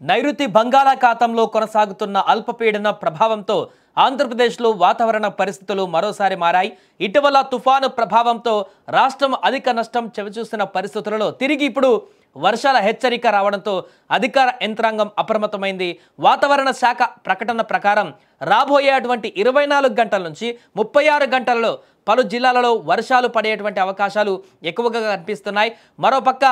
నైరుతి బంగాళాఖాతంలో కొనసాగుతున్న అల్పపీడన ప్రభావంతో ఆంధ్రప్రదేశ్లో వాతావరణ పరిస్థితులు మరోసారి మారాయి. ఇటీవల తుఫాను ప్రభావంతో రాష్ట్రం అధిక నష్టం చవిచూసిన పరిస్థితులలో తిరిగి ఇప్పుడు వర్షాల హెచ్చరిక రావడంతో అధికార యంత్రాంగం అప్రమత్తమైంది. వాతావరణ శాఖ ప్రకటన ప్రకారం రాబోయే అటువంటి 24 గంటల నుంచి 36 గంటలలో పలు జిల్లాలలో వర్షాలు పడేటువంటి అవకాశాలు ఎక్కువగా కనిపిస్తున్నాయి. మరోపక్క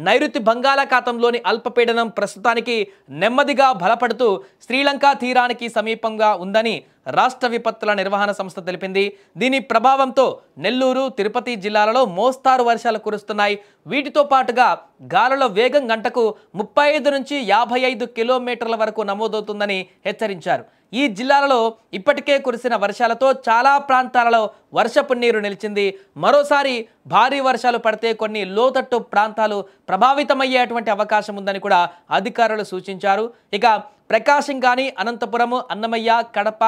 నైరుతి బంగాళాఖాతంలోని అల్పపీడనం ప్రస్తుతానికి నెమ్మదిగా బలపడుతూ శ్రీలంక తీరానికి సమీపంగా ఉందని రాష్ట్ర విపత్తుల నిర్వహణ సంస్థ తెలిపింది. దీని ప్రభావంతో నెల్లూరు, తిరుపతి జిల్లాలలో మోస్తారు వర్షాలు కురుస్తున్నాయి. వీటితో పాటుగా గాలుల వేగం గంటకు 35 నుంచి 55 కిలోమీటర్ల వరకు నమోదవుతుందని హెచ్చరించారు. ఈ జిల్లాలలో ఇప్పటికే కురిసిన వర్షాలతో చాలా ప్రాంతాలలో వర్షపు నీరు నిలిచింది. మరోసారి భారీ వర్షాలు పడితే కొన్ని లోతట్టు ప్రాంతాలు ప్రభావితమయ్యేటువంటి అవకాశం ఉందని కూడా అధికారులు సూచించారు. ఇక ప్రకాశం కానీ అనంతపురం, అన్నమయ్య, కడప,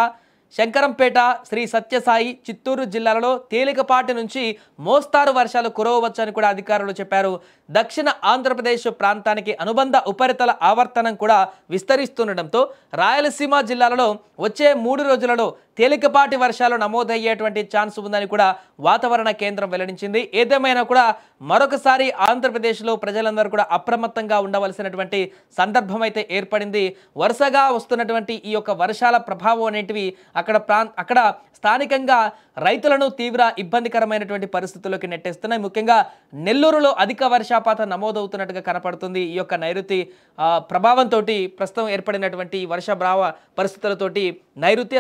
శంకరంపేట, శ్రీ సత్యసాయి, చిత్తూరు జిల్లాలలో తేలికపాటి నుంచి మోస్తారు వర్షాలు కురవవచ్చని కూడా అధికారులు చెప్పారు. దక్షిణ ఆంధ్రప్రదేశ్ ప్రాంతానికి అనుబంధ ఉపరితల ఆవర్తనం కూడా విస్తరిస్తుండటంతో రాయలసీమ జిల్లాలలో వచ్చే 3 రోజులలో తేలికపాటి వర్షాలు నమోదయ్యేటువంటి ఛాన్స్ ఉందని కూడా వాతావరణ కేంద్రం వెల్లడించింది. ఏదేమైనా కూడా మరొకసారి ఆంధ్రప్రదేశ్లో ప్రజలందరూ కూడా అప్రమత్తంగా ఉండవలసినటువంటి సందర్భం అయితే ఏర్పడింది. వరుసగా వస్తున్నటువంటి ఈ యొక్క వర్షాల ప్రభావం అనేటివి అక్కడ స్థానికంగా రైతులను తీవ్ర ఇబ్బందికరమైనటువంటి పరిస్థితుల్లోకి నెట్టేస్తున్నాయి. ముఖ్యంగా నెల్లూరులో అధిక వర్షపాతం నమోదవుతున్నట్టుగా కనపడుతుంది. ఈ యొక్క నైరుతి ప్రభావంతో ప్రస్తుతం ఏర్పడినటువంటి వర్షభావ పరిస్థితులతోటి నైరుతి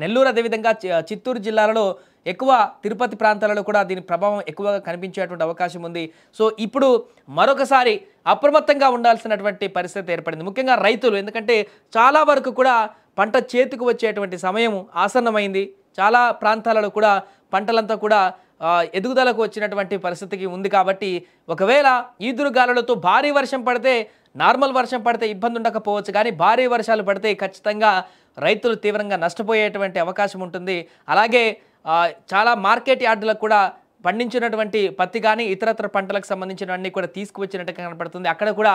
నెల్లూరు అదేవిధంగా చిత్తూరు జిల్లాలలో ఎక్కువ తిరుపతి ప్రాంతాలలో కూడా దీని ప్రభావం ఎక్కువగా కనిపించేటువంటి అవకాశం ఉంది. సో ఇప్పుడు మరొకసారి అప్రమత్తంగా ఉండాల్సినటువంటి పరిస్థితి ఏర్పడింది. ముఖ్యంగా రైతులు, ఎందుకంటే చాలా వరకు కూడా పంట చేతికి వచ్చేటువంటి సమయం ఆసన్నమైంది. చాలా ప్రాంతాలలో కూడా పంటలంతా కూడా ఎదుగుదలకు వచ్చినటువంటి పరిస్థితికి ఉంది. కాబట్టి ఒకవేళ ఈదురుగాలులతో భారీ వర్షం పడితే, నార్మల్ వర్షం పడితే ఇబ్బంది ఉండకపోవచ్చు, కానీ భారీ వర్షాలు పడితే ఖచ్చితంగా రైతులు తీవ్రంగా నష్టపోయేటువంటి అవకాశం ఉంటుంది. అలాగే చాలా మార్కెట్ యార్డులకు కూడా పండించినటువంటి పత్తి కానీ ఇతరత్ర పంటలకు సంబంధించినవన్నీ కూడా తీసుకువచ్చినట్టుగా కనపడుతుంది. అక్కడ కూడా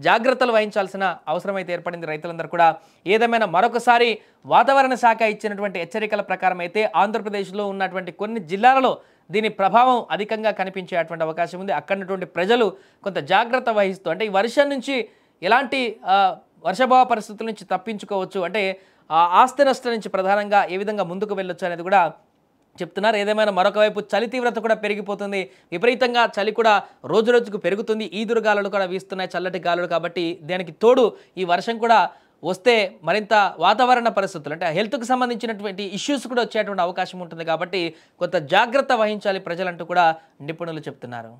జాగ్రత్తలు వహించాల్సిన అవసరం అయితే ఏర్పడింది రైతులందరూ కూడా. ఏదేమైనా మరొకసారి వాతావరణ శాఖ ఇచ్చినటువంటి హెచ్చరికల ప్రకారం అయితే ఆంధ్రప్రదేశ్లో ఉన్నటువంటి కొన్ని జిల్లాలలో దీని ప్రభావం అధికంగా కనిపించేటువంటి అవకాశం ఉంది. అక్కడున్నటువంటి ప్రజలు కొంత జాగ్రత్త వహిస్తూ, అంటే ఈ వర్షం నుంచి ఎలాంటి వర్షభావ పరిస్థితుల నుంచి తప్పించుకోవచ్చు, అంటే ఆస్తి నష్టం నుంచి ప్రధానంగా ఏ విధంగా ముందుకు వెళ్ళొచ్చు అనేది కూడా చెప్తున్నారు. ఏదేమైనా మరొక వైపు చలి తీవ్రత కూడా పెరిగిపోతుంది. విపరీతంగా చలి కూడా రోజు రోజుకు పెరుగుతుంది. ఈదురు గాలులు కూడా వీస్తున్నాయి, చల్లటి గాలులు. కాబట్టి దానికి తోడు ఈ వర్షం కూడా వస్తే మరింత వాతావరణ పరిస్థితులు, అంటే హెల్త్కి సంబంధించినటువంటి ఇష్యూస్ కూడా వచ్చేటువంటి అవకాశం ఉంటుంది. కాబట్టి కొంత జాగ్రత్త వహించాలి ప్రజలంటూ కూడా నిపుణులు చెప్తున్నారు.